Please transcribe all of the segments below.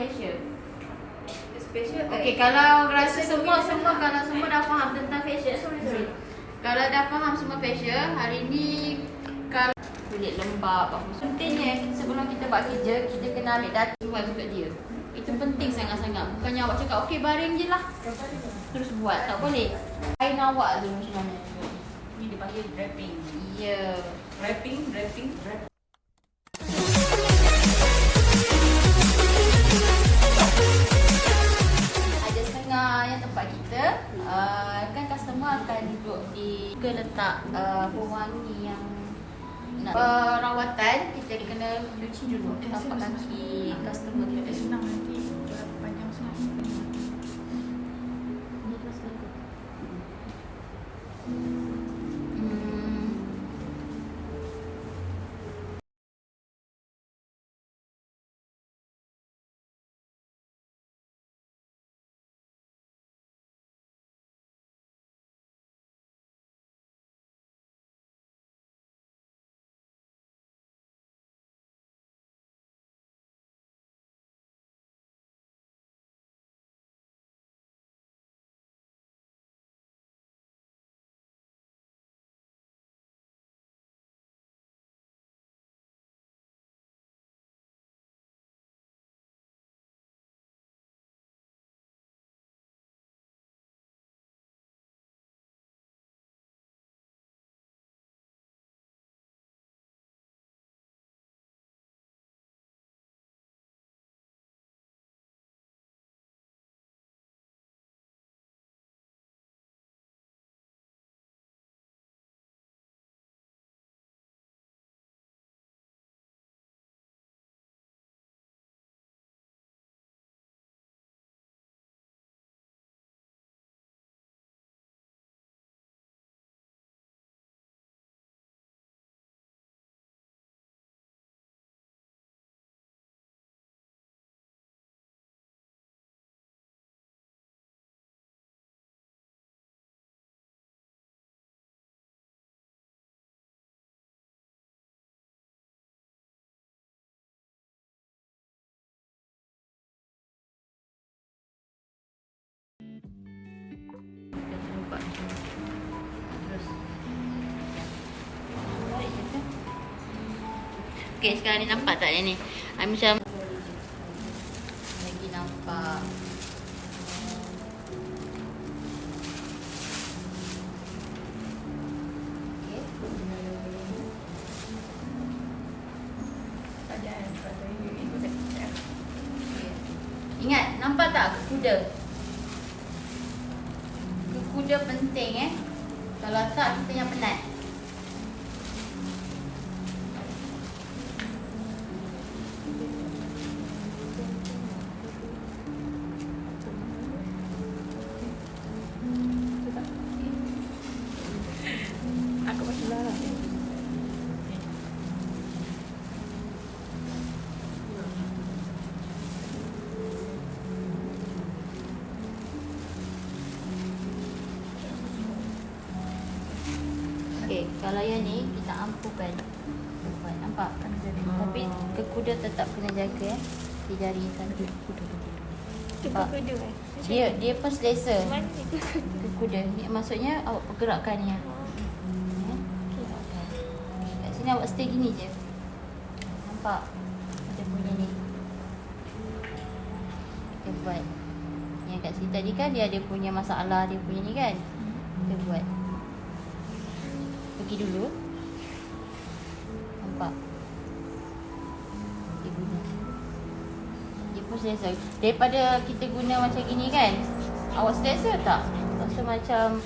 facial? Facial Okey, kalau rasa semua kalau semua dah faham tentang facial, sorry. Kalau dah faham semua facial, hari ni kalau kulit lembab apa pentingnya sebelum kita buat kerja, kita kena ambil data semua untuk dia. Itu penting sangat-sangat. Bukannya awak cakap okey baring je lah, terus buat, tak boleh. Kain awak tu macam mana? Ni dipanggil wrapping. Ya. Wrapping. Ada setengah yang tempat kita, kan customer akan duduk di letak pewangi yang nak perawatan, kita kena cuci dulu tapak kaki customer kita. Senang nanti panjang senang. Okey, sekarang ni nampak tak ni? Macam lagi nampak. Okey. Ingat, nampak tak kuda? Kuda penting Kalau tak kita yang penat. Aku masih larang. Okey, kalau yang ni kita ampuhkan. Nampak? Tapi ke kuda tetap kena jaga di jari satu. Nampak? Dia pun selesa. Ke kuda. Ni maksudnya awak pergerakkan ni. Kat sini awak stay gini je. Nampak? Dia punya ni. Kita buat. Yang kat sini tadi kan dia ada punya masalah, dia punya ni kan. Kita buat. Pergi dulu. Nampak? Dia guna. Dia pun selesa. Daripada kita guna macam gini kan, awak selesa tak? Rasa macam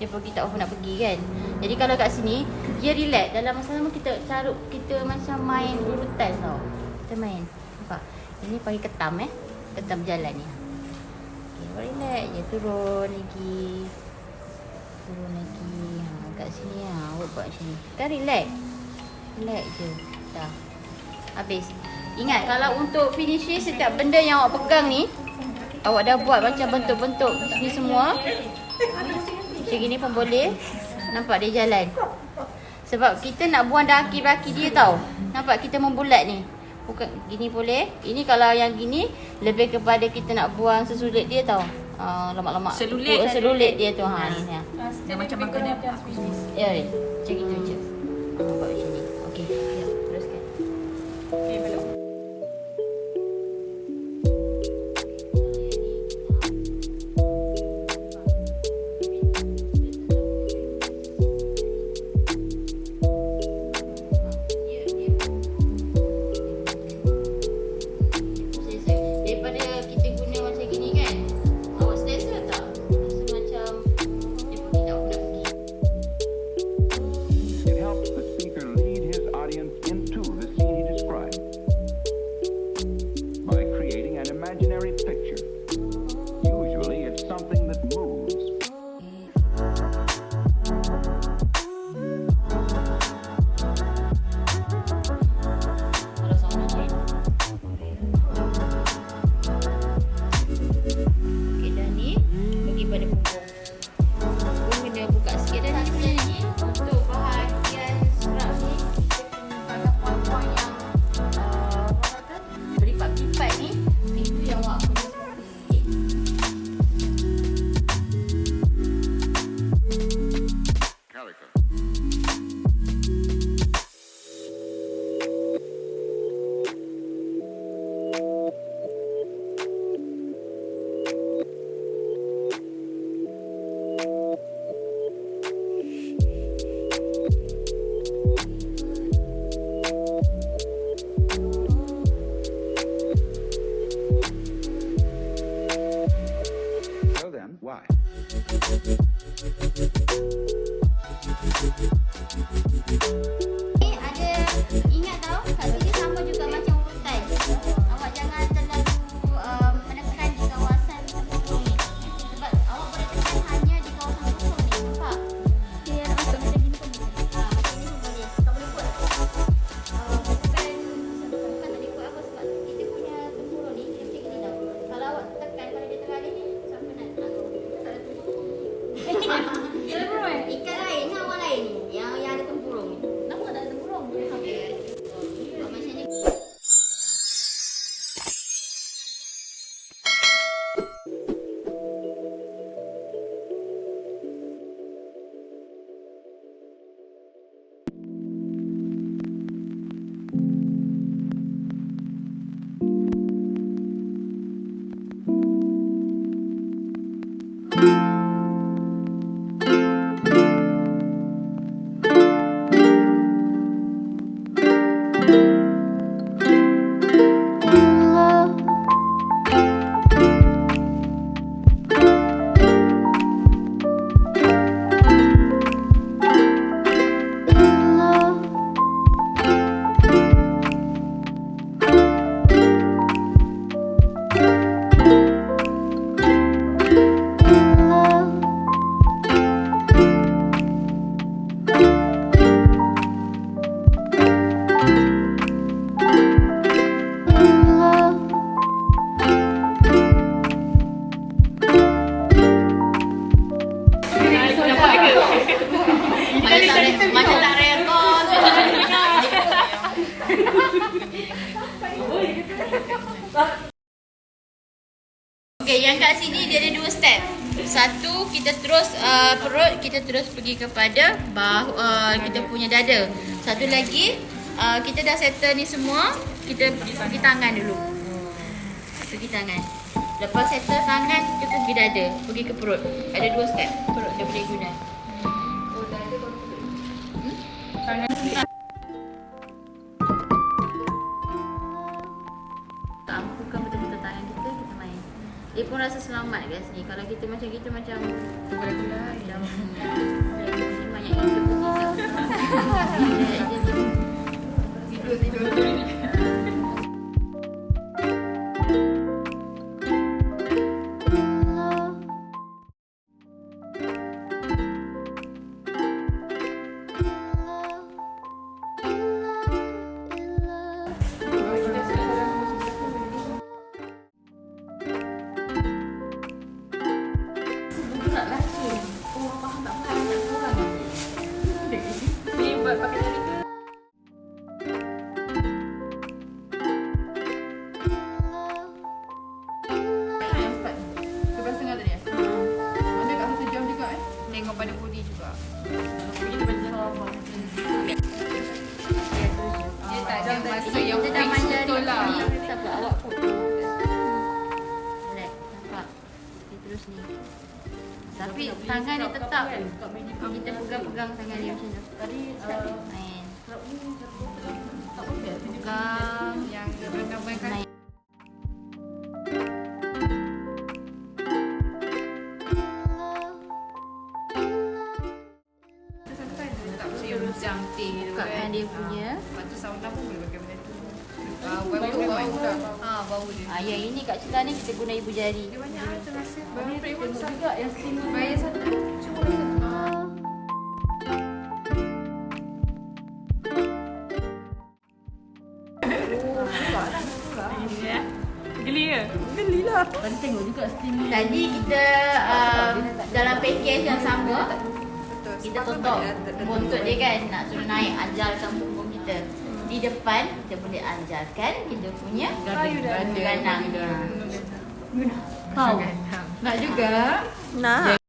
dia pergi tak apa nak pergi kan. Jadi kalau kat sini, dia relax. Dalam masa lama kita carut, kita macam main urutan tau. Kita main. Nampak? Ini panggil ketam Ketam berjalan ni. Okay, awak relax je. Turun lagi. Kat sini awak buat macam ni. Kan relax. Relax je. Dah. Habis. Ingat kalau untuk finishing setiap benda yang awak pegang ni, awak dah buat macam bentuk-bentuk ni semua. Macam gini pun boleh. Nampak dia jalan. Sebab kita nak buang daki-daki dia tau. Nampak kita membulat ni. Bukan gini boleh. Ini kalau yang gini lebih kepada kita nak buang sesulit dia tau. Lemak-lemak. Selulit dia tu. Ni. Dia macam makanan aku jenis. Ya, macam gitu je. Buat macam ni. Okey, ya, teruskan. Okay, belum. Daripada kita guna macam gini kan, awak selesa tak? Rasa macam dia pun kita nak pergi. It helps the speaker lead his audience into the scene he described by creating an imaginary picture. Usually, it's something that moves. Kalau sauna lain. Okey, dah ni bagi pada punggung. Punggung kena buka sikit dah ni punya ni. Untuk bahagian scrub ni kita kena pakai poin-poin yang apa kata beripat-beripat ni. Itu yang awak kena fokus sikit. Calico. So then, why? Ni ada ingat tau kat sini sama juga macam urutan. Awak jangan terlalu menekan di kawasan tempurung ni. Sebab awak boleh tekan hanya di kawasan kosong ni. Nampak? Okay, nak masuk macam gini pun boleh. Macam ni pun boleh. Tak boleh buat. Bukan tak boleh buat apa sebab kita punya tempurung ni dia macam gini tau. Kalau awak tekan pada dia terlalu ni, siapa nak tahu? Tak ada tempurung. Ikan lain, awak lain ni. Yang ada tempurung ni. Kenapa tak ada tempurung? Okey. Buat macam ni. Macam tak rekod. Okey, yang kat sini dia ada 2 step. Satu, kita terus perut, kita terus pergi kepada bahu, kita punya dada. Satu lagi, kita dah settle ni semua, kita pergi tangan dulu. Pergi tangan. Lepas settle tangan, kita pergi dada, pergi ke perut. Ada 2 step perut dia boleh guna. Tak ampukan betul-betul tangan kita, kita main. Dia pun rasa selamat kat sini. Kalau kita macam gitu macam gula-gula macam banyak hidup tidur. ni. Tapi tangan dia tetap kita pegang-pegang tangan dia macam tu. Tadi Main. tak boleh. Pegang. Yang gambarkan Main. Bukakan dia punya. Lepas tu sauna pun boleh pakai benda tu. Bau dia. Yang ini kat celah ni kita guna ibu jari. Dia banyak terasa. Baru Tengok juga yang steam. bayar satu. Cuba satu. Geli ke? Geli lah. Tengok juga steam ni. Tadi kita dalam package yang sama. Kita tutup buntut dia kan. Nak suruh naik anjalkan punggung kita. Di depan kita boleh anjalkan kita punya ganang. Kau nak juga? Nak.